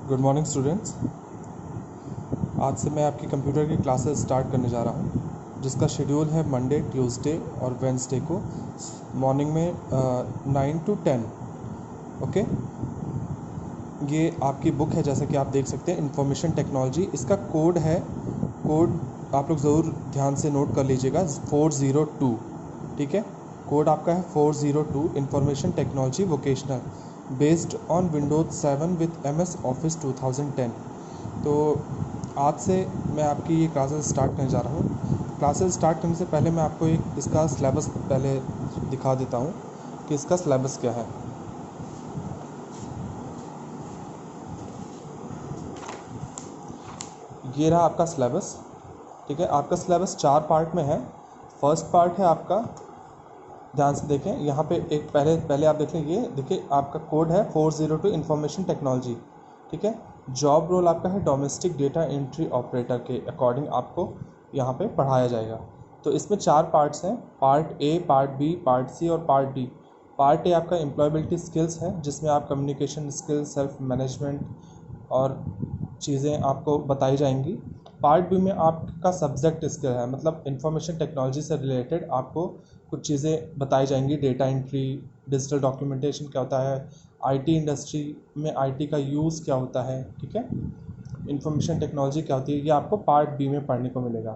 Good morning students. आज से मैं आपकी कंप्यूटर की क्लासेस स्टार्ट करने जा रहा हूँ, जिसका शेड्यूल है मंडे, ट्यूसडे और वेंसडे को मॉर्निंग में 9 to 10। ओके, ये आपकी बुक है, जैसा कि आप देख सकते हैं, इंफॉर्मेशन टेक्नोलॉजी। इसका कोड है, कोड आप लोग ज़रूर ध्यान से नोट कर लीजिएगा, 402। ठीक है, कोड आपका है 402, information technology vocational, based on Windows 7 with MS office 2010। तो आज से मैं आपकी ये क्लासेस स्टार्ट करने जा रहा हूँ। क्लासेस स्टार्ट करने से पहले मैं आपको एक इसका सिलेबस पहले दिखा देता हूँ कि इसका सिलेबस क्या है। ये रहा आपका सिलेबस। ठीक है, आपका सिलेबस 4 पार्ट में है। फर्स्ट पार्ट है आपका, ध्यान से देखें, यहाँ पे एक पहले आप देख लें, ये देखिए आपका कोड है 402 इंफॉर्मेशन टेक्नोलॉजी। ठीक है, जॉब रोल आपका है डोमेस्टिक डेटा एंट्री ऑपरेटर के अकॉर्डिंग आपको यहाँ पे पढ़ाया जाएगा। तो इसमें 4 पार्ट्स हैं, part A, part B, part C और पार्ट डी। पार्ट ए आपका एम्प्लॉयबिलिटी स्किल्स है, जिसमें आप कम्युनिकेशन स्किल्स, सेल्फ मैनेजमेंट और चीज़ें आपको बताई जाएंगी। पार्ट बी में आपका सब्जेक्ट स्किल है, मतलब इंफॉर्मेशन टेक्नोलॉजी से रिलेटेड आपको कुछ चीज़ें बताई जाएंगी। डेटा एंट्री, डिजिटल डॉक्यूमेंटेशन क्या होता है, आईटी इंडस्ट्री में आईटी का यूज़ क्या होता है, ठीक है, इंफॉर्मेशन टेक्नोलॉजी क्या होती है, ये आपको पार्ट बी में पढ़ने को मिलेगा।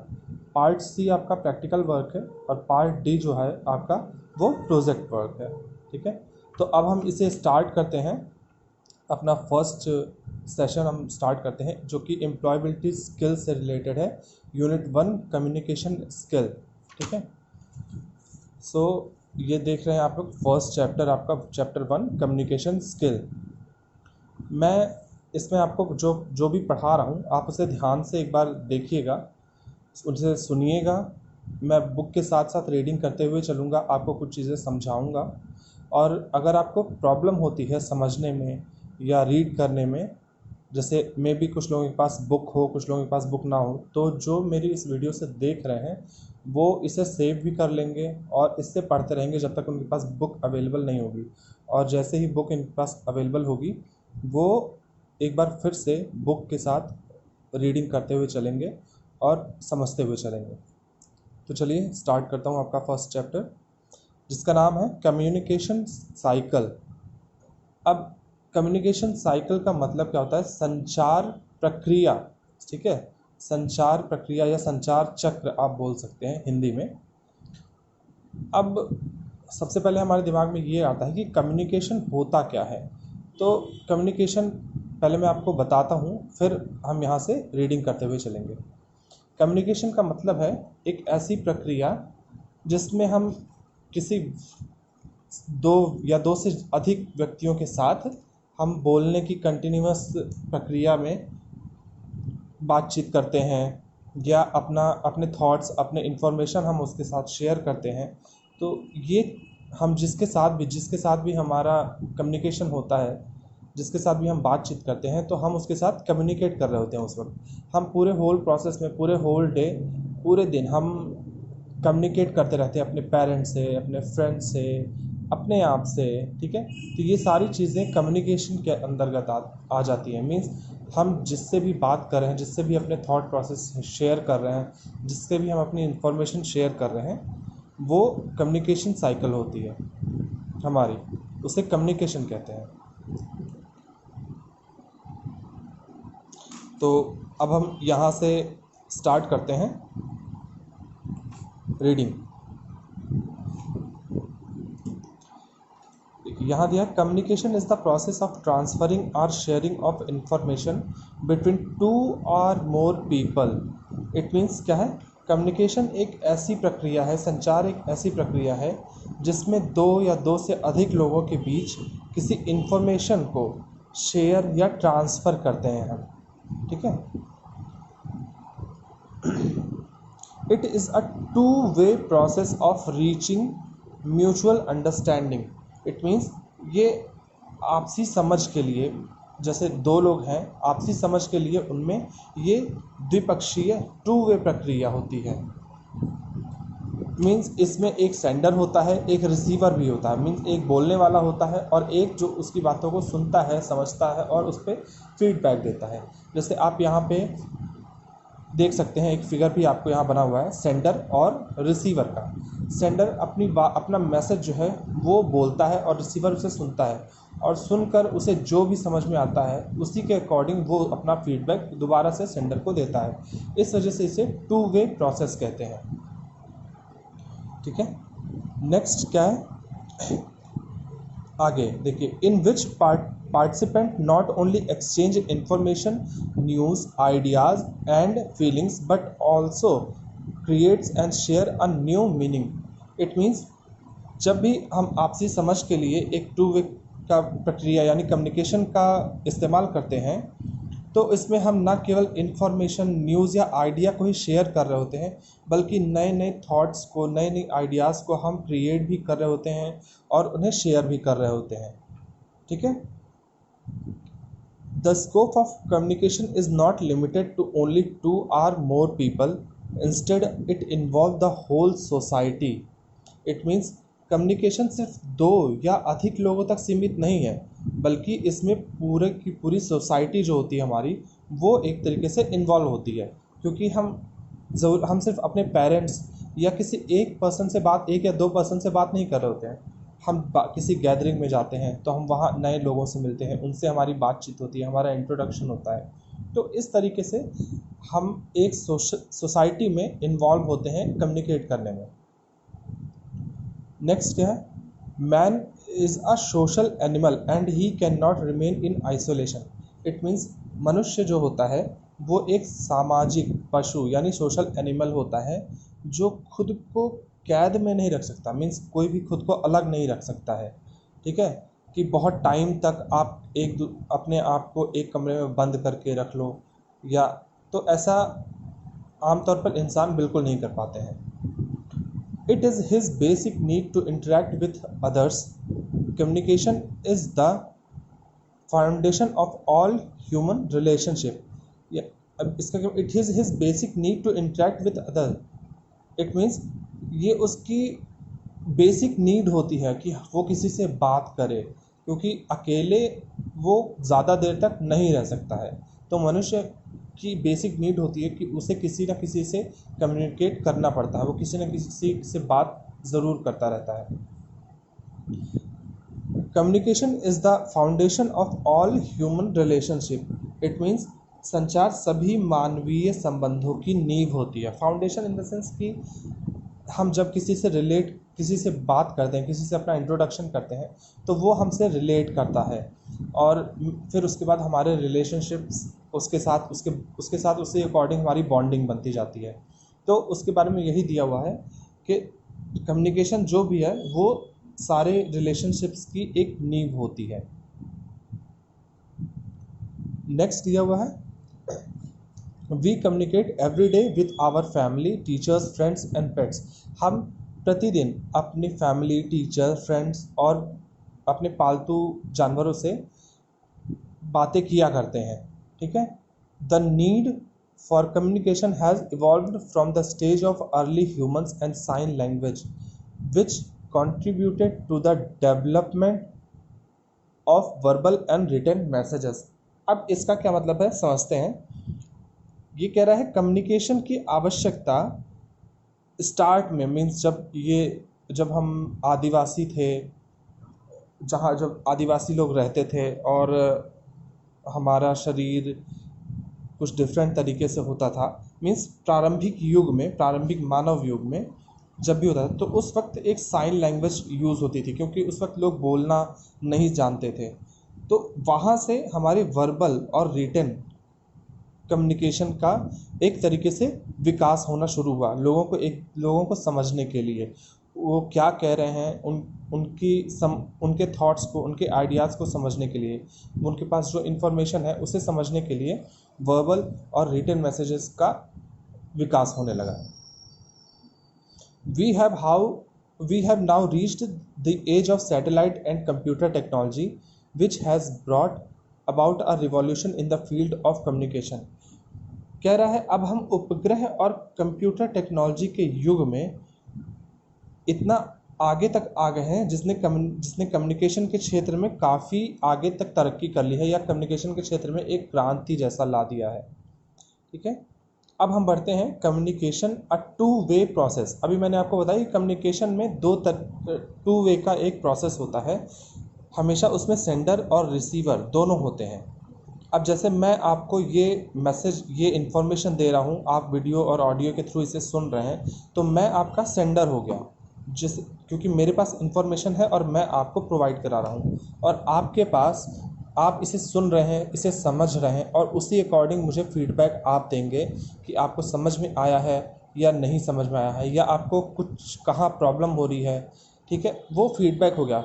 पार्ट सी आपका प्रैक्टिकल वर्क है और पार्ट डी जो है आपका वो प्रोजेक्ट वर्क है। ठीक है, तो अब हम इसे स्टार्ट करते हैं। अपना फर्स्ट सेशन हम स्टार्ट करते हैं, जो कि एम्प्लॉयबिलिटी स्किल से रिलेटेड है, यूनिट 1 कम्युनिकेशन स्किल। ठीक है, सो ये देख रहे हैं आप लोग, फर्स्ट चैप्टर आपका चैप्टर 1 कम्युनिकेशन स्किल। मैं इसमें आपको जो भी पढ़ा रहा हूँ, आप उसे ध्यान से एक बार देखिएगा, उसे सुनिएगा। मैं बुक के साथ साथ रीडिंग करते हुए चलूँगा, आपको कुछ चीज़ें समझाऊँगा। और अगर आपको प्रॉब्लम होती है समझने में या रीड करने में, जैसे मे भी कुछ लोगों के पास बुक हो, कुछ लोगों के पास बुक ना हो, तो जो मेरी इस वीडियो से देख रहे हैं वो इसे सेव भी कर लेंगे और इससे पढ़ते रहेंगे जब तक उनके पास बुक अवेलेबल नहीं होगी। और जैसे ही बुक इनके पास अवेलेबल होगी, वो एक बार फिर से बुक के साथ रीडिंग करते हुए चलेंगे और समझते हुए चलेंगे। तो चलिए स्टार्ट करता हूँ आपका फर्स्ट चैप्टर, जिसका नाम है कम्युनिकेशन साइकिल। अब कम्युनिकेशन साइकिल का मतलब क्या होता है? संचार प्रक्रिया। ठीक है, संचार प्रक्रिया या संचार चक्र आप बोल सकते हैं हिंदी में। अब सबसे पहले हमारे दिमाग में ये आता है कि कम्युनिकेशन होता क्या है। तो कम्युनिकेशन पहले मैं आपको बताता हूँ, फिर हम यहाँ से रीडिंग करते हुए चलेंगे। कम्युनिकेशन का मतलब है एक ऐसी प्रक्रिया जिसमें हम किसी दो से अधिक व्यक्तियों के साथ हम बोलने की कंटिन्यूअस प्रक्रिया में बातचीत करते हैं, या अपने थॉट्स, अपने इन्फॉर्मेशन हम उसके साथ शेयर करते हैं। तो ये हम जिसके साथ भी हमारा कम्युनिकेशन होता है, जिसके साथ भी हम बातचीत करते हैं, तो हम उसके साथ कम्युनिकेट कर रहे होते हैं। उस वक्त हम पूरे होल प्रोसेस में, पूरे होल डे, पूरे दिन हम कम्युनिकेट करते रहते हैं अपने पेरेंट्स से, अपने फ्रेंड्स से, अपने आप से। ठीक है, तो ये सारी चीज़ें कम्युनिकेशन के अंतर्गत आ जाती हैं। मीन्स हम जिससे भी बात कर रहे हैं, जिससे भी अपने थॉट प्रोसेस शेयर कर रहे हैं, जिससे भी हम अपनी इन्फॉर्मेशन शेयर कर रहे हैं, वो कम्युनिकेशन साइकिल होती है हमारी, उसे कम्युनिकेशन कहते हैं। तो अब हम यहाँ से स्टार्ट करते हैं रीडिंग। यहाँ दिया, communication is the process of transferring और शेयरिंग ऑफ इंफॉर्मेशन बिटवीन 2 और मोर पीपल। इट मीन्स क्या है? कम्युनिकेशन एक ऐसी प्रक्रिया है, संचार एक ऐसी प्रक्रिया है जिसमें 2 या 2 से अधिक लोगों के बीच किसी इंफॉर्मेशन को शेयर या ट्रांसफ़र करते हैं हम। ठीक है, it is a two way process of reaching mutual understanding. It means ये आपसी समझ के लिए, जैसे 2 लोग हैं, आपसी समझ के लिए उनमें ये द्विपक्षीय 2-वे प्रक्रिया होती है। मीन्स इसमें एक सेंडर होता है, एक रिसीवर भी होता है। मीन्स एक बोलने वाला होता है और एक जो उसकी बातों को सुनता है, समझता है और उस पर फीडबैक देता है। जैसे आप यहाँ पे देख सकते हैं, एक फिगर भी आपको यहाँ बना हुआ है सेंडर और रिसीवर का। सेंडर अपना मैसेज जो है वो बोलता है और रिसीवर उसे सुनता है, और सुनकर उसे जो भी समझ में आता है उसी के अकॉर्डिंग वो अपना फीडबैक दोबारा से सेंडर को देता है। इस वजह से इसे टू वे प्रोसेस कहते हैं। ठीक है, नेक्स्ट क्या है आगे देखिए, in which participant not only exchange information, news, ideas and feelings but also creates and share a new meaning. It means जब भी हम आपसी समझ के लिए एक टू वे का प्रक्रिया यानी कम्युनिकेशन का इस्तेमाल करते हैं, तो इसमें हम ना केवल इन्फॉर्मेशन, न्यूज़ या आइडिया को ही शेयर कर रहे होते हैं, बल्कि नए नए थॉट्स को, नए नए आइडियाज़ को हम क्रिएट भी कर रहे होते हैं और उन्हें शेयर भी कर रहे होते हैं। ठीक है, the scope of communication is not limited to only 2 or more people, instead it involve the whole society. It means communication सिर्फ 2 या अधिक लोगों तक सीमित नहीं है, बल्कि इसमें पूरे की पूरी सोसाइटी जो होती है हमारी, वो एक तरीके से इन्वॉल्व होती है। क्योंकि हम सिर्फ अपने पेरेंट्स या किसी एक पर्सन से बात, 1 या 2 पर्सन से बात नहीं कर रहे होते हैं। हम किसी गैदरिंग में जाते हैं तो हम वहाँ नए लोगों से मिलते हैं, उनसे हमारी बातचीत होती है, हमारा इंट्रोडक्शन होता है। तो इस तरीके से हम एक सोसाइटी में इन्वॉल्व होते हैं कम्युनिकेट करने में। नेक्स्ट क्या है, man is a social animal and he can not remain in isolation. It means मनुष्य जो होता है वो एक सामाजिक पशु यानी सोशल एनिमल होता है, जो खुद को कैद में नहीं रख सकता। मीन्स कोई भी खुद को अलग नहीं रख सकता है। ठीक है, कि बहुत टाइम तक आप अपने आप को एक कमरे में बंद करके रख लो, या तो ऐसा आमतौर पर इंसान बिल्कुल नहीं कर पाते हैं। It is his basic need to interact with others. Communication is the foundation of all human relationship. Yeah, अब इसका it is his basic need to interact with others. It means ये उसकी बेसिक नीड होती है कि वो किसी से बात करे, क्योंकि अकेले वो ज़्यादा देर तक नहीं रह सकता है। तो मनुष्य की बेसिक नीड होती है कि उसे किसी न किसी से कम्युनिकेट करना पड़ता है, वो किसी न किसी से बात ज़रूर करता रहता है। Communication is the foundation of all human relationship. It means संचार सभी मानवीय संबंधों की नींव होती है। फाउंडेशन इन द सेंस कि हम जब किसी से बात करते हैं, किसी से अपना इंट्रोडक्शन करते हैं, तो वो हमसे रिलेट करता है, और फिर उसके बाद हमारे रिलेशनशिप्स उसके साथ उसके अकॉर्डिंग हमारी बॉन्डिंग बनती जाती है। तो उसके बारे में यही दिया हुआ है कि कम्युनिकेशन जो भी है वो सारे रिलेशनशिप्स की एक नींव होती है। नेक्स्ट दिया हुआ है, we communicate every day with our family, teachers, friends and pets. हम प्रतिदिन अपनी फैमिली, टीचर, फ्रेंड्स और अपने पालतू जानवरों से बातें किया करते हैं। ठीक है, the need for communication has evolved from the stage of early humans and sign language which contributed to the development of verbal and written messages। अब इसका क्या मतलब है समझते हैं। ये कह रहा है कम्युनिकेशन की आवश्यकता स्टार्ट में, मीन्स जब हम आदिवासी थे, जब आदिवासी लोग रहते थे और हमारा शरीर कुछ डिफरेंट तरीके से होता था, मीन्स प्रारंभिक मानव युग में जब भी होता था, तो उस वक्त एक साइन लैंग्वेज यूज़ होती थी, क्योंकि उस वक्त लोग बोलना नहीं जानते थे। तो वहाँ से हमारे वर्बल और रिटन कम्युनिकेशन का एक तरीके से विकास होना शुरू हुआ, लोगों को समझने के लिए, वो क्या कह रहे हैं, उनके थॉट्स को, उनके आइडियाज़ को समझने के लिए, उनके पास जो इन्फॉर्मेशन है उसे समझने के लिए वर्बल और रिटन मैसेजेस का विकास होने लगा। We have now reached the age of satellite and computer technology, which has brought about a revolution in the field of communication। कह रहा है अब हम उपग्रह और कंप्यूटर टेक्नोलॉजी के युग में इतना आगे तक आ गए हैं जिसने कम्युनिकेशन के क्षेत्र में काफ़ी आगे तक तरक्की कर ली है, या कम्युनिकेशन के क्षेत्र में एक क्रांति जैसा ला दिया है। ठीक है, अब हम बढ़ते हैं कम्युनिकेशन अ टू वे प्रोसेस। अभी मैंने आपको बताया कि कम्युनिकेशन में टू वे का एक प्रोसेस होता है, हमेशा उसमें सेंडर और रिसीवर दोनों होते हैं। अब जैसे मैं आपको ये मैसेज, ये इन्फॉर्मेशन दे रहा हूँ, आप वीडियो और ऑडियो के थ्रू इसे सुन रहे हैं, तो मैं आपका सेंडर हो गया, क्योंकि मेरे पास इन्फॉर्मेशन है और मैं आपको प्रोवाइड करा रहा हूँ, और आपके पास, आप इसे सुन रहे हैं, इसे समझ रहे हैं, और उसी अकॉर्डिंग मुझे फीडबैक आप देंगे कि आपको समझ में आया है या नहीं समझ में आया है, या आपको कुछ कहाँ प्रॉब्लम हो रही है। ठीक है, वो फीडबैक हो गया,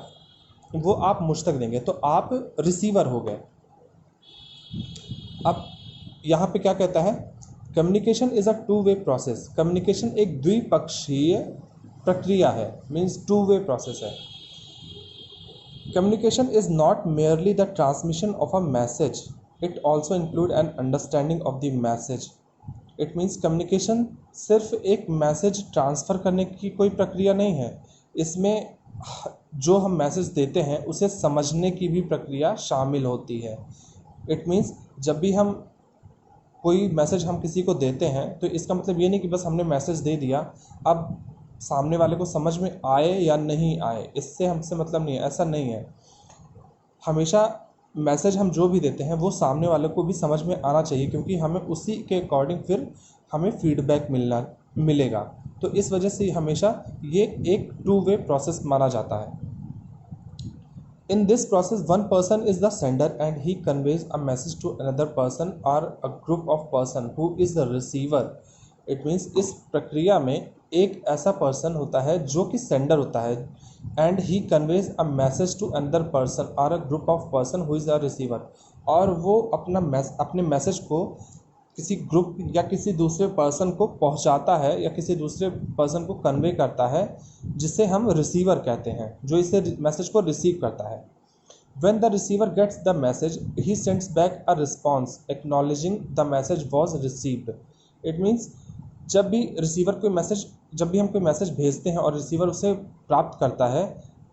वो आप मुझ तक देंगे, तो आप रिसीवर हो गए। अब यहाँ पे क्या कहता है, communication is a two way process. Communication एक द्विपक्षीय प्रक्रिया है, मीन्स टू वे प्रोसेस है। Communication is not merely the transmission of a message, it also include an understanding of the message. It means communication सिर्फ एक message transfer करने की कोई प्रक्रिया नहीं है, इसमें जो हम मैसेज देते हैं उसे समझने की भी प्रक्रिया शामिल होती है। इट मीन्स जब भी हम कोई मैसेज हम किसी को देते हैं, तो इसका मतलब ये नहीं कि बस हमने मैसेज दे दिया, अब सामने वाले को समझ में आए या नहीं आए इससे हमसे मतलब नहीं है, ऐसा नहीं है। हमेशा मैसेज हम जो भी देते हैं वो सामने वाले को भी समझ में आना चाहिए, क्योंकि हमें उसी के अकॉर्डिंग फिर हमें फीडबैक मिलेगा। तो इस वजह से हमेशा ये एक टू वे प्रोसेस माना जाता है। In this process, one person is the sender and he conveys a message to another person or a group of person who is the receiver. It means इस प्रक्रिया में एक ऐसा पर्सन होता है जो कि सेंडर होता है, and he conveys a message to another person or a group of person who is a receiver, और वो अपने मैसेज को किसी ग्रुप या किसी दूसरे पर्सन को पहुंचाता है, या किसी दूसरे पर्सन को कन्वे करता है, जिसे हम रिसीवर कहते हैं, जो इसे मैसेज को रिसीव करता है। When the receiver gets the message, he sends back a response acknowledging the message was received. It means जब भी हम कोई मैसेज भेजते हैं और रिसीवर उसे प्राप्त करता है,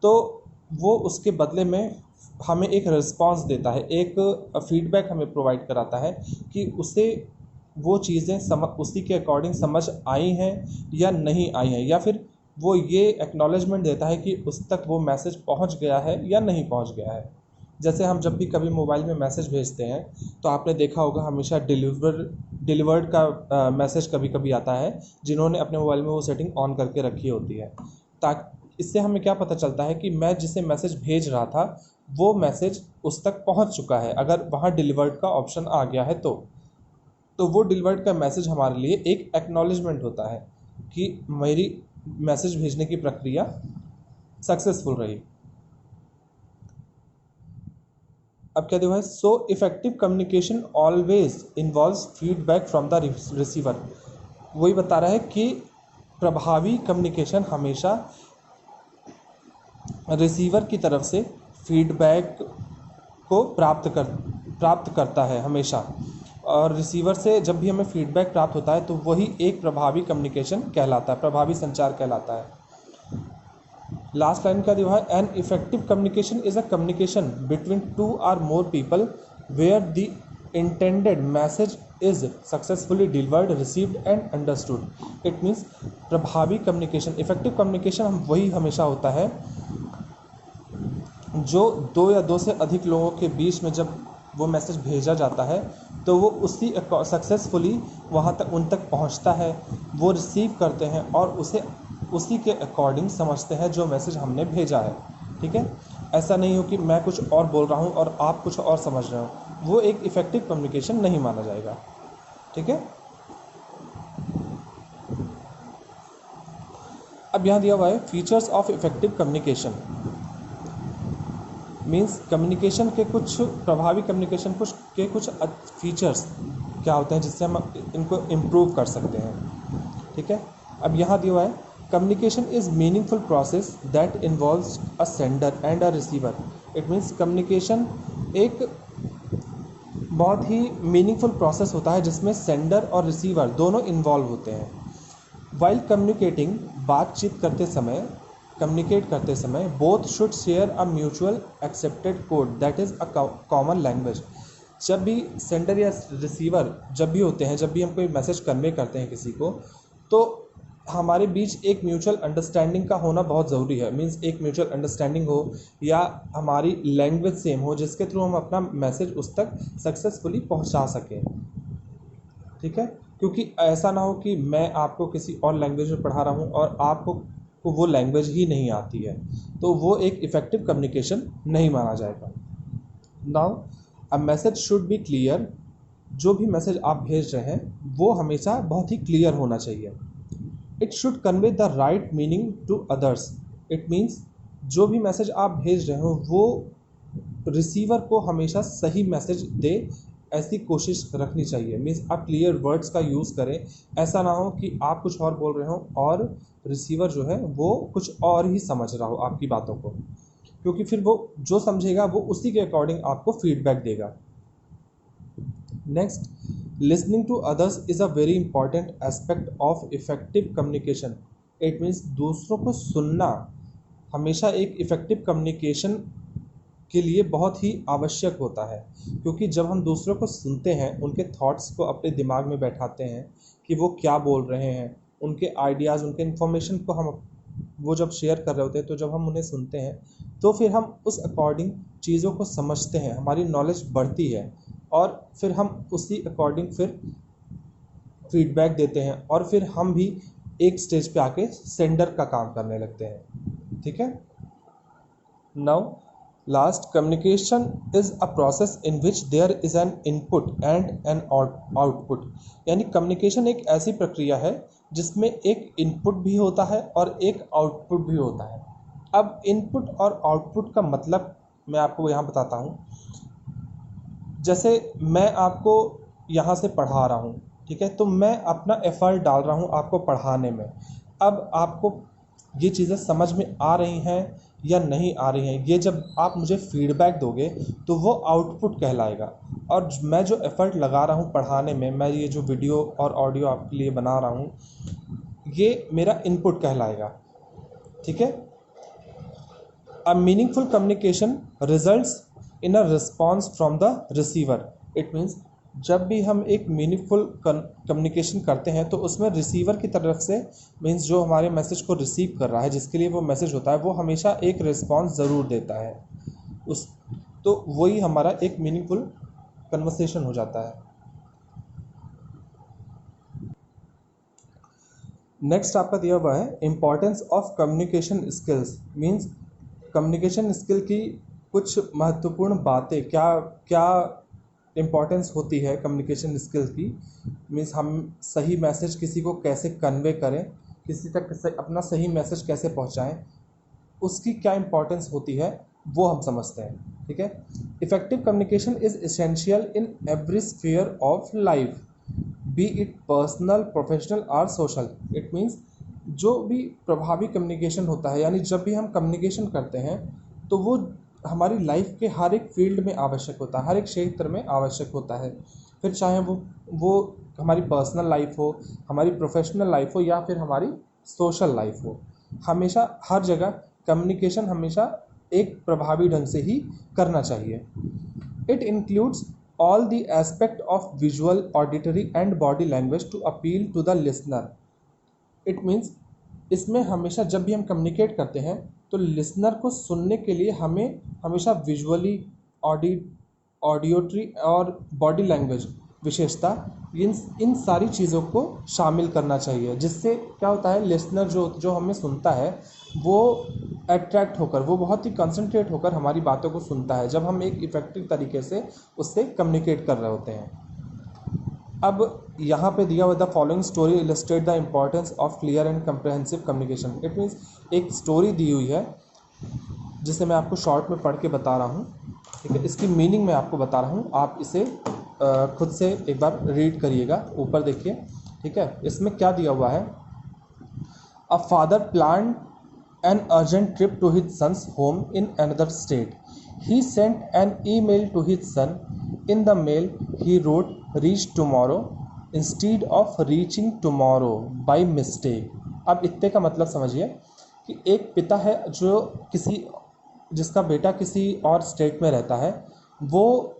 तो वो उसके बदले में हमें एक रिस्पांस देता है, एक फीडबैक हमें प्रोवाइड कराता है कि उसे वो चीज़ें उसी के अकॉर्डिंग समझ आई हैं या नहीं आई हैं, या फिर वो ये एक्नॉलेजमेंट देता है कि उस तक वो मैसेज पहुंच गया है या नहीं पहुंच गया है। जैसे हम जब भी कभी मोबाइल में मैसेज भेजते हैं, तो आपने देखा होगा हमेशा डिलीवर्ड का मैसेज कभी कभी आता है, जिन्होंने अपने मोबाइल में वो सेटिंग ऑन करके रखी होती है, ताकि इससे हमें क्या पता चलता है कि मैं जिसे मैसेज भेज रहा था वो मैसेज उस तक पहुंच चुका है। अगर वहाँ डिलीवर्ड का ऑप्शन आ गया है तो वो डिलीवर्ड का मैसेज हमारे लिए एक एक्नॉलेजमेंट होता है कि मेरी मैसेज भेजने की प्रक्रिया सक्सेसफुल रही। अब क्या दिया है, so effective communication always involves feedback from the receiver. वही बता रहा है कि प्रभावी कम्युनिकेशन हमेशा रिसीवर की तरफ से फीडबैक को प्राप्त करता है हमेशा, और रिसीवर से जब भी हमें फीडबैक प्राप्त होता है तो वही एक प्रभावी कम्युनिकेशन कहलाता है, प्रभावी संचार कहलाता है। लास्ट लाइन क्या दिया है, an effective communication is a communication between two और more people where the intended message is successfully delivered, received and understood. It means प्रभावी कम्युनिकेशन, इफेक्टिव कम्युनिकेशन हम वही हमेशा होता है जो दो या दो से अधिक लोगों के बीच में जब वो मैसेज भेजा जाता है तो वो उसी सक्सेसफुली वहाँ तक उन तक पहुँचता है, वो रिसीव करते हैं और उसी के अकॉर्डिंग समझते हैं जो मैसेज हमने भेजा है। ठीक है, ऐसा नहीं हो कि मैं कुछ और बोल रहा हूँ और आप कुछ और समझ रहे हो, वो एक इफ़ेक्टिव कम्युनिकेशन नहीं माना जाएगा। ठीक है, अब यहाँ दिया हुआ है features of effective communication. Means communication के कुछ प्रभावी कम्युनिकेशन के कुछ फीचर्स क्या होते हैं जिससे हम इनको इम्प्रूव कर सकते हैं। ठीक है, अब यहाँ दिया हुआ है, communication is meaningful process that involves a sender and a receiver. It means communication एक बहुत ही मीनिंगफुल प्रोसेस होता है जिसमें सेंडर और रिसीवर दोनों इन्वॉल्व होते हैं। वाइल कम्युनिकेटिंग, बातचीत करते समय, कम्युनिकेट करते समय, both should share a mutual accepted code that is a common language. जब भी सेंडर या रिसीवर जब भी होते हैं, जब भी हम कोई मैसेज कन्वे करते हैं किसी को, तो हमारे बीच एक म्यूचुअल अंडरस्टैंडिंग का होना बहुत ज़रूरी है। मीन्स एक म्यूचुअल अंडरस्टैंडिंग हो या हमारी लैंग्वेज सेम हो, जिसके थ्रू हम अपना मैसेज उस तक सक्सेसफुली पहुंचा सकें। ठीक है, क्योंकि ऐसा ना हो कि मैं आपको किसी और लैंग्वेज में पढ़ा रहा हूँ और आपको वो लैंग्वेज ही नहीं आती है, तो वो एक इफ़ेक्टिव कम्युनिकेशन नहीं माना जाएगा। Now a message should be clear. जो भी मैसेज आप भेज रहे हैं वो हमेशा बहुत ही क्लियर होना चाहिए। It should convey the right meaning to others. It means जो भी मैसेज आप भेज रहे हो वो रिसीवर को हमेशा सही मैसेज दे, ऐसी कोशिश रखनी चाहिए। मीन्स आप क्लियर वर्ड्स का यूज़ करें। ऐसा ना हो कि आप कुछ और बोल रहे हो और रिसीवर जो है वो कुछ और ही समझ रहा हो आपकी बातों को, क्योंकि फिर वो जो समझेगा वो उसी के अकॉर्डिंग आपको फीडबैक देगा। Next, listening to others is a very important aspect of effective communication. It means दूसरों को सुनना हमेशा एक इफ़ेक्टिव कम्युनिकेशन के लिए बहुत ही आवश्यक होता है, क्योंकि जब हम दूसरों को सुनते हैं, उनके थॉट्स को अपने दिमाग में बैठाते हैं कि वो क्या बोल रहे हैं, उनके आइडियाज़, उनके इन्फॉर्मेशन को हम वो जब शेयर कर रहे होते हैं, तो जब हम उन्हें सुनते हैं तो फिर हम उस अकॉर्डिंग चीज़ों को समझते हैं, हमारी नॉलेज बढ़ती है और फिर हम उसी अकॉर्डिंग फिर फीडबैक देते हैं और फिर हम भी एक स्टेज पे आके सेंडर का काम करने लगते हैं। ठीक है। Now last, communication is a process in which there is an input and an output. यानी कम्युनिकेशन एक ऐसी प्रक्रिया है जिसमें एक इनपुट भी होता है और एक आउटपुट भी होता है। अब इनपुट और आउटपुट का मतलब मैं आपको यहाँ बताता हूँ। जैसे मैं आपको यहाँ से पढ़ा रहा हूँ, ठीक है, तो मैं अपना एफर्ट डाल रहा हूँ आपको पढ़ाने में। अब आपको ये चीज़ें समझ में आ रही हैं या नहीं आ रही हैं, ये जब आप मुझे फीडबैक दोगे तो वो आउटपुट कहलाएगा। और मैं जो एफ़र्ट लगा रहा हूँ पढ़ाने में, मैं ये जो वीडियो और ऑडियो आपके लिए बना रहा हूँ, ये मेरा इनपुट कहलाएगा। ठीक है। A meaningful communication results in a response from the receiver. It means जब भी हम एक मीनिंगफुल कम्युनिकेशन करते हैं तो उसमें रिसीवर की तरफ से, मीन्स जो हमारे मैसेज को रिसीव कर रहा है, जिसके लिए वो मैसेज होता है, वो हमेशा एक रिस्पॉन्स ज़रूर देता है उस, तो वही हमारा एक मीनिंगफुल कन्वर्सेशन हो जाता है। नेक्स्ट आपका दिया हुआ है importance of communication skills. Means communication skill की कुछ महत्वपूर्ण बातें, क्या क्या इम्पॉर्टेंस होती है कम्युनिकेशन स्किल की। मीन्स हम सही मैसेज किसी को कैसे कन्वे करें, किसी तक अपना सही मैसेज कैसे पहुंचाएं, उसकी क्या इम्पॉर्टेंस होती है वो हम समझते हैं। ठीक है। Effective communication is essential in every sphere of life, B it personal, professional और सोशल। इट मीन्स जो भी प्रभावी कम्युनिकेशन होता है, यानी जब भी हम कम्युनिकेशन करते हैं तो वो हमारी लाइफ के हर एक फील्ड में आवश्यक होता है, हर एक क्षेत्र में आवश्यक होता है। फिर चाहे वो हमारी पर्सनल लाइफ हो, हमारी प्रोफेशनल लाइफ हो या फिर हमारी सोशल लाइफ हो, हमेशा हर जगह कम्युनिकेशन हमेशा एक प्रभावी ढंग से ही करना चाहिए। It includes all the aspect of visual, auditory and body language to appeal to the listener. It means इसमें हमेशा जब भी हम कम्युनिकेट करते हैं तो लिसनर को सुनने के लिए हमें हमेशा विजुअली, ऑडियोट्री और बॉडी लैंग्वेज विशेषता, इन सारी चीज़ों को शामिल करना चाहिए, जिससे क्या होता है, लिसनर जो हमें सुनता है वो अट्रैक्ट होकर, वो बहुत ही कंसंट्रेट होकर हमारी बातों को सुनता है जब हम एक इफ़ेक्टिव तरीके से उससे कम्युनिकेट कर रहे होते हैं। अब यहाँ पे दिया हुआ the following story illustrate the importance of clear and comprehensive communication. It means एक स्टोरी दी हुई है जिसे मैं आपको शॉर्ट में पढ़ के बता रहा हूँ। ठीक है, इसकी मीनिंग मैं आपको बता रहा हूँ, आप इसे खुद से एक बार रीड करिएगा, ऊपर देखिए। ठीक है, इसमें क्या दिया हुआ है। A father plan an urgent trip to his son's home in another state. He sent an email to his son. In the mail, he wrote, "Reach tomorrow." Instead of reaching tomorrow by mistake. अब इतने का मतलब समझिए कि एक पिता है जो जिसका बेटा किसी और स्टेट में रहता है, वो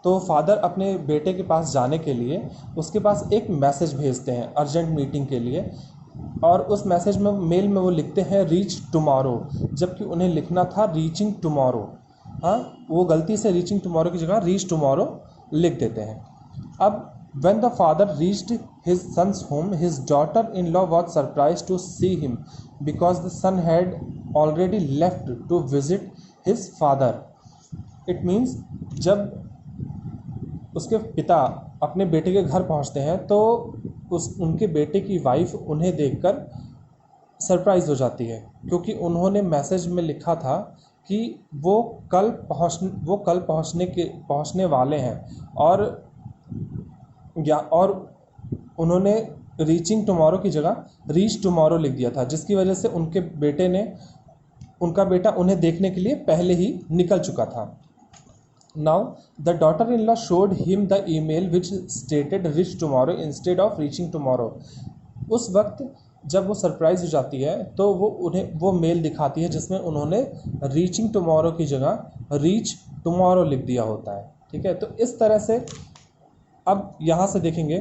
तो फादर अपने बेटे के पास जाने के लिए उसके पास एक मैसेज भेजते हैं अर्जेंट मीटिंग के लिए, और उस मैसेज में मेल में वो लिखते हैं रीच टुमारो, जबकि उन्हें लिखना था रीचिंग टुमारो। हाँ, वो गलती से रीचिंग टुमारो की जगह रीच टुमारो लिख देते हैं। अब when the father reached his son's home, his daughter-in-law was surprised to see him because the son had already left to visit his father. It means जब उसके पिता अपने बेटे के घर पहुंचते हैं तो उनके बेटे की वाइफ उन्हें देखकर सरप्राइज हो जाती है, क्योंकि उन्होंने मैसेज में लिखा था कि वो कल पहुंचने वाले हैं, और उन्होंने रीचिंग टुमारो की जगह रीच टुमारो लिख दिया था, जिसकी वजह से उनका बेटा उन्हें देखने के लिए पहले ही निकल चुका था। Now the daughter in law showed him the email which stated reach tomorrow instead of reaching tomorrow. उस वक्त जब वो सरप्राइज हो जाती है तो वो मेल दिखाती है जिसमें उन्होंने रीचिंग टुमारो की जगह रीच टुमारो लिख दिया होता है। ठीक है, तो इस तरह से अब यहाँ से देखेंगे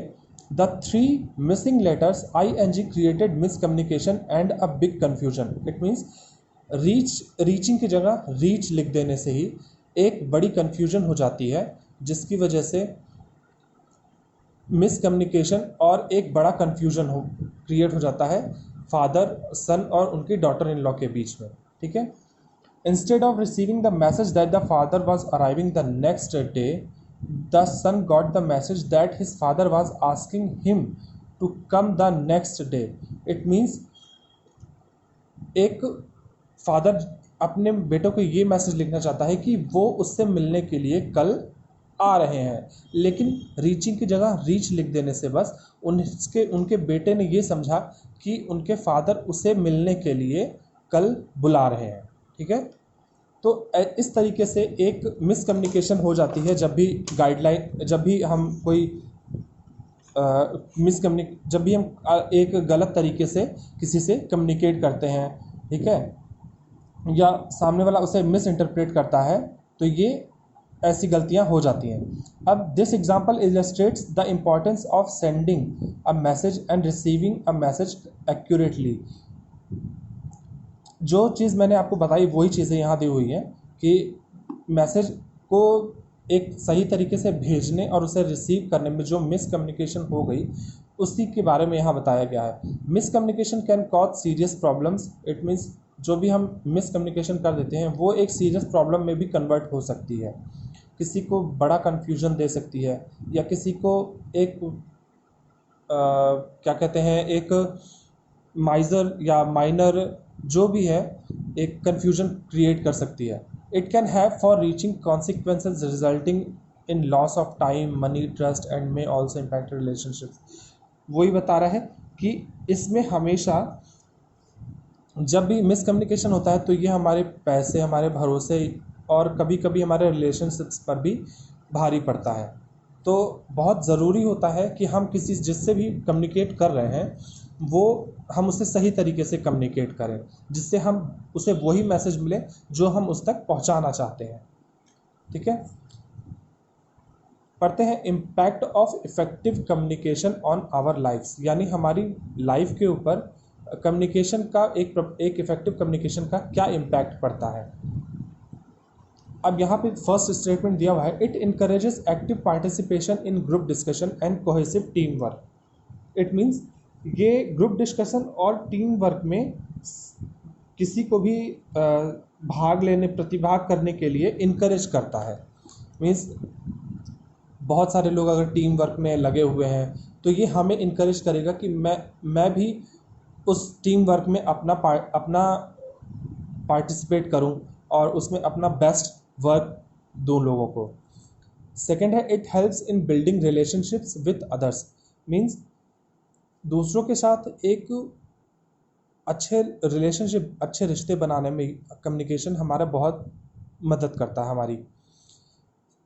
the 3 missing letters ing created miscommunication and a big confusion. It means reaching की जगह रीच लिख देने से ही एक बड़ी कन्फ्यूजन हो जाती है, जिसकी वजह से मिसकम्युनिकेशन और एक बड़ा कन्फ्यूजन क्रिएट हो जाता है फादर, सन और उनकी डॉटर इन लॉ के बीच में। ठीक है, instead of receiving the message that the father was arriving the next day, the son got the message that his father was asking him to come the next day. It means एक father अपने बेटों को ये message लिखना चाहता है कि वो उससे मिलने के लिए कल आ रहे हैं, लेकिन रीचिंग की जगह रीच लिख देने से बस उनके बेटे ने ये समझा कि उनके फादर उसे मिलने के लिए कल बुला रहे हैं। ठीक है, तो इस तरीके से एक मिसकम्युनिकेशन हो जाती है जब भी हम एक गलत तरीके से किसी से कम्युनिकेट करते हैं, ठीक है, या सामने वाला उसे मिस इंटरप्रेट करता है, तो ये ऐसी गलतियां हो जाती हैं। अब this example illustrates the importance of sending a message and receiving a message accurately. जो चीज़ मैंने आपको बताई वही चीज़ें यहाँ दी हुई हैं कि मैसेज को एक सही तरीके से भेजने और उसे रिसीव करने में जो मिसकम्युनिकेशन हो गई उसी के बारे में यहाँ बताया गया है। Miscommunication can cause serious problems. It means जो भी हम मिसकम्युनिकेशन कर देते हैं वो एक सीरियस प्रॉब्लम में भी कन्वर्ट हो सकती है, किसी को बड़ा कन्फ्यूजन दे सकती है, या किसी को एक क्या कहते हैं, एक माइजर या माइनर जो भी है एक कन्फ्यूजन क्रिएट कर सकती है। It can have for reaching consequences resulting in loss of time, money, trust and may also impact relationships. वही बता रहा है कि इसमें हमेशा जब भी मिसकम्युनिकेशन होता है तो ये हमारे पैसे, हमारे भरोसे और कभी कभी हमारे रिलेशनशिप्स पर भी भारी पड़ता है। तो बहुत ज़रूरी होता है कि हम जिससे भी कम्युनिकेट कर रहे हैं हम उससे सही तरीके से कम्युनिकेट करें, जिससे हम उसे वही मैसेज मिले जो हम उस तक पहुंचाना चाहते हैं। ठीक है, पढ़ते हैं impact of effective communication on our lifes, यानी हमारी लाइफ के ऊपर कम्युनिकेशन का एक इफेक्टिव कम्युनिकेशन का क्या इम्पैक्ट पड़ता है। अब यहाँ पे फर्स्ट स्टेटमेंट दिया हुआ है, it encourages active participation in group discussion and cohesive team work. It means ये ग्रुप डिस्कशन और टीम वर्क में किसी को भी प्रतिभाग करने के लिए इनकरेज करता है। मीन्स बहुत सारे लोग अगर टीम वर्क में लगे हुए हैं तो ये हमें इनकरेज करेगा कि मैं भी उस टीम वर्क में अपना पार्टिसिपेट करूं और उसमें अपना बेस्ट वर्क दूं लोगों को। सेकेंड है, it helps in building relationships with others. Means दूसरों के साथ एक अच्छे रिलेशनशिप, अच्छे रिश्ते बनाने में कम्युनिकेशन हमारा बहुत मदद करता है हमारी।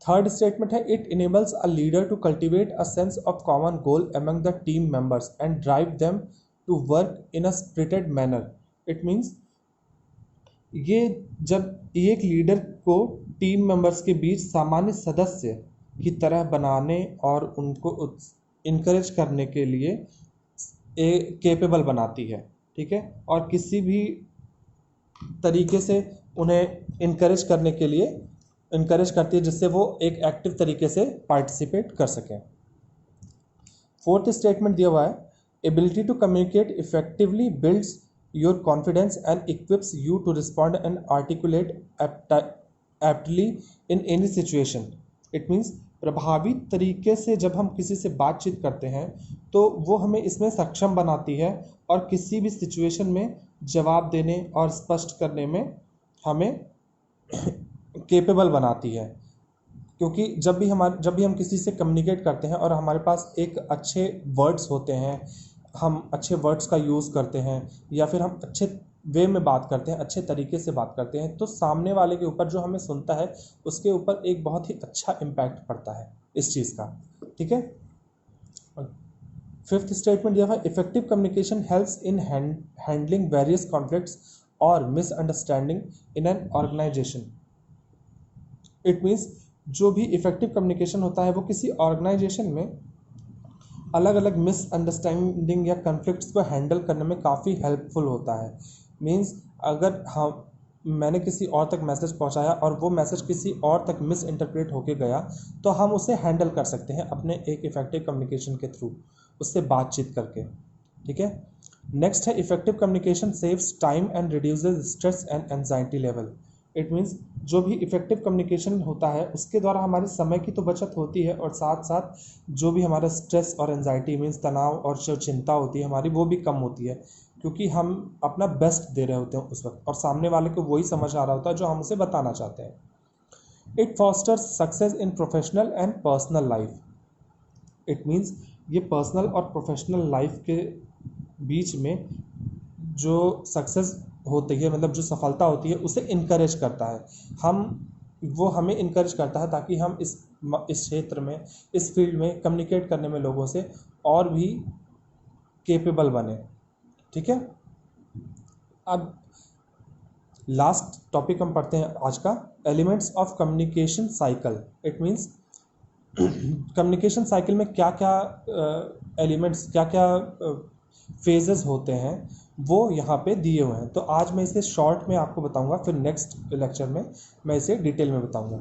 थर्ड स्टेटमेंट है it enables a leader to cultivate a sense of common goal among the team members and drive them to work in a spirited manner. It means ये जब एक लीडर को टीम मेंबर्स के बीच सामान्य सदस्य की तरह बनाने और उनको इनकरेज करने के लिए केपेबल बनाती है, ठीक है, और किसी भी तरीके से उन्हें इनकरेज करने के लिए इनकरेज करती है जिससे वो एक एक्टिव तरीके से पार्टिसिपेट कर सकें। फोर्थ स्टेटमेंट दिया हुआ है ability to communicate effectively builds your confidence and equips you to respond and articulate aptly in any situation। it means प्रभावी तरीके से जब हम किसी से बातचीत करते हैं तो वो हमें इसमें सक्षम बनाती है और किसी भी सिचुएशन में जवाब देने और स्पष्ट करने में हमें केपेबल बनाती है। क्योंकि जब भी हम किसी से कम्युनिकेट करते हैं और हमारे पास एक अच्छे वर्ड्स होते हैं, हम अच्छे वर्ड्स का यूज़ करते हैं या फिर हम अच्छे वे में बात करते हैं, अच्छे तरीके से बात करते हैं, तो सामने वाले के ऊपर जो हमें सुनता है उसके ऊपर एक बहुत ही अच्छा इम्पैक्ट पड़ता है इस चीज़ का, ठीक है। फिफ्थ स्टेटमेंट दिया हुआ effective communication helps in handling various conflicts और misunderstanding in an organisation. It means जो भी इफेक्टिव कम्युनिकेशन होता है वो किसी ऑर्गेनाइजेशन में अलग अलग मिसअंडरस्टैंडिंग या कन्फ्लिक्ट्स को हैंडल करने में काफ़ी हेल्पफुल होता है। मीन्स अगर मैंने किसी और तक मैसेज पहुंचाया और वो मैसेज किसी और तक मिस इंटरप्रेट होके गया तो हम उसे हैंडल कर सकते हैं अपने एक इफेक्टिव कम्युनिकेशन के थ्रू, उससे बातचीत करके, ठीक है। नेक्स्ट है effective communication saves time and reduces stress and anxiety level. It means जो भी इफेक्टिव कम्युनिकेशन होता है उसके द्वारा हमारे समय की तो बचत होती है और साथ साथ जो भी हमारा स्ट्रेस और एंजाइटी मीन्स तनाव और जो चिंता होती है हमारी वो भी कम होती है, क्योंकि हम अपना बेस्ट दे रहे होते हैं उस वक्त और सामने वाले को वही समझ आ रहा होता है जो हम उसे बताना चाहते हैं। It fosters success in professional and personal life. It means ये पर्सनल और प्रोफेशनल लाइफ के बीच में जो सक्सेस होती है, मतलब जो सफलता होती है, उसे इनकरेज करता है। वो हमें इनकरेज करता है ताकि हम इस क्षेत्र में, इस फील्ड में कम्युनिकेट करने में लोगों से और भी केपेबल बने, ठीक है। अब लास्ट टॉपिक हम पढ़ते हैं आज का, elements of communication cycle. It means communication cycle में क्या क्या एलिमेंट्स, क्या क्या फेजेस होते हैं वो यहाँ पे दिए हुए हैं। तो आज मैं इसे शॉर्ट में आपको बताऊंगा, फिर नेक्स्ट लेक्चर में मैं इसे डिटेल में बताऊंगा।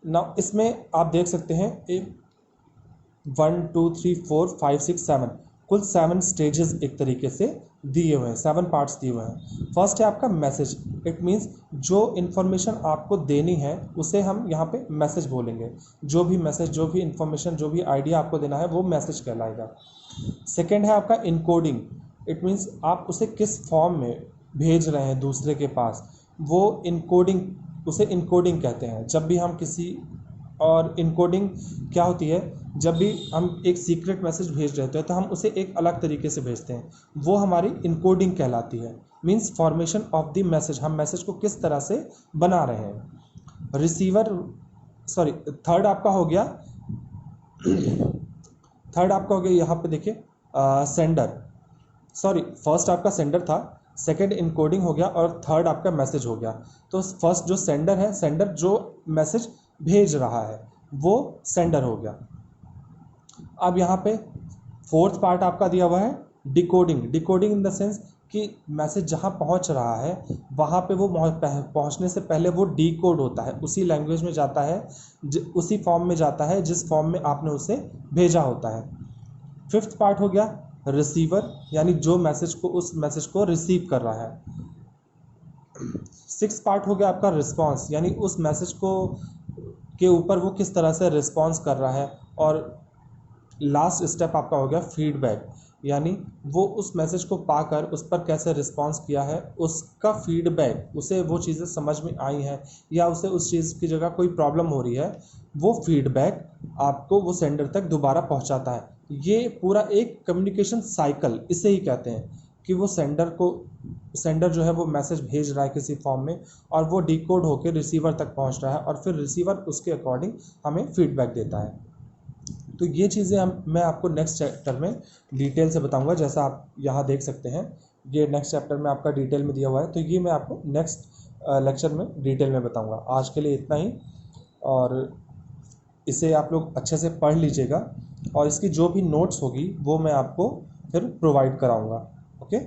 ना इसमें आप देख सकते हैं 1 2 3 4 5 6 7 कुल 7 स्टेजेस एक तरीके से दिए हुए हैं, 7 पार्ट्स दिए हुए हैं। फर्स्ट है आपका मैसेज। इट मीन्स जो इन्फॉर्मेशन आपको देनी है उसे हम यहाँ पे मैसेज बोलेंगे। जो भी मैसेज, जो भी इन्फॉर्मेशन, जो भी आइडिया आपको देना है वो मैसेज कहलाएगा। सेकेंड है आपका इनकोडिंग। इट मीन्स आप उसे किस फॉर्म में भेज रहे हैं दूसरे के पास, वो इनकोडिंग, उसे इनकोडिंग कहते हैं। जब भी हम किसी, और इनकोडिंग क्या होती है, जब भी हम एक सीक्रेट मैसेज भेज रहे होते हैं तो हम उसे एक अलग तरीके से भेजते हैं, वो हमारी इनकोडिंग कहलाती है। Means formation of the message, हम मैसेज को किस तरह से बना रहे हैं। रिसीवर, सॉरी, थर्ड आपका हो गया यहाँ पे देखिए सेंडर, सॉरी फर्स्ट आपका सेंडर था, सेकंड इनकोडिंग हो गया और थर्ड आपका मैसेज हो गया। तो फर्स्ट जो सेंडर है, सेंडर जो मैसेज भेज रहा है वो सेंडर हो गया। अब यहाँ पे फोर्थ पार्ट आपका दिया हुआ है decoding. Decoding in the sense कि मैसेज जहाँ पहुँच रहा है वहाँ पे वो पहुँचने से पहले वो डीकोड होता है, उसी लैंग्वेज में जाता है, उसी फॉर्म में जाता है जिस फॉर्म में आपने उसे भेजा होता है। फिफ्थ पार्ट हो गया रिसीवर, यानी जो मैसेज को, उस मैसेज को रिसीव कर रहा है। सिक्स पार्ट हो गया आपका रिस्पांस, यानी उस मैसेज को के ऊपर वो किस तरह से रिस्पांस कर रहा है। और लास्ट स्टेप आपका हो गया फीडबैक, यानी वो उस मैसेज को पाकर उस पर कैसे रिस्पांस किया है, उसका फीडबैक, उसे वो चीज़ें समझ में आई हैं या उसे उस चीज़ की जगह कोई प्रॉब्लम हो रही है, वो फीडबैक आपको वो सेंडर तक दोबारा पहुंचाता है। ये पूरा एक कम्युनिकेशन साइकिल इसे ही कहते हैं कि वो सेंडर जो है वो मैसेज भेज रहा है किसी फॉर्म में, और वो डिकोड होकर रिसीवर तक पहुंच रहा है, और फिर रिसीवर उसके अकॉर्डिंग हमें फीडबैक देता है। तो ये चीज़ें मैं आपको नेक्स्ट चैप्टर में डिटेल से बताऊंगा। जैसा आप यहाँ देख सकते हैं, ये नेक्स्ट चैप्टर में आपका डिटेल में दिया हुआ है, तो ये मैं आपको नेक्स्ट लेक्चर में डिटेल में बताऊंगा। आज के लिए इतना ही, और इसे आप लोग अच्छे से पढ़ लीजिएगा, और इसकी जो भी नोट्स होगी वो मैं आपको फिर प्रोवाइड कराऊंगा। ओके।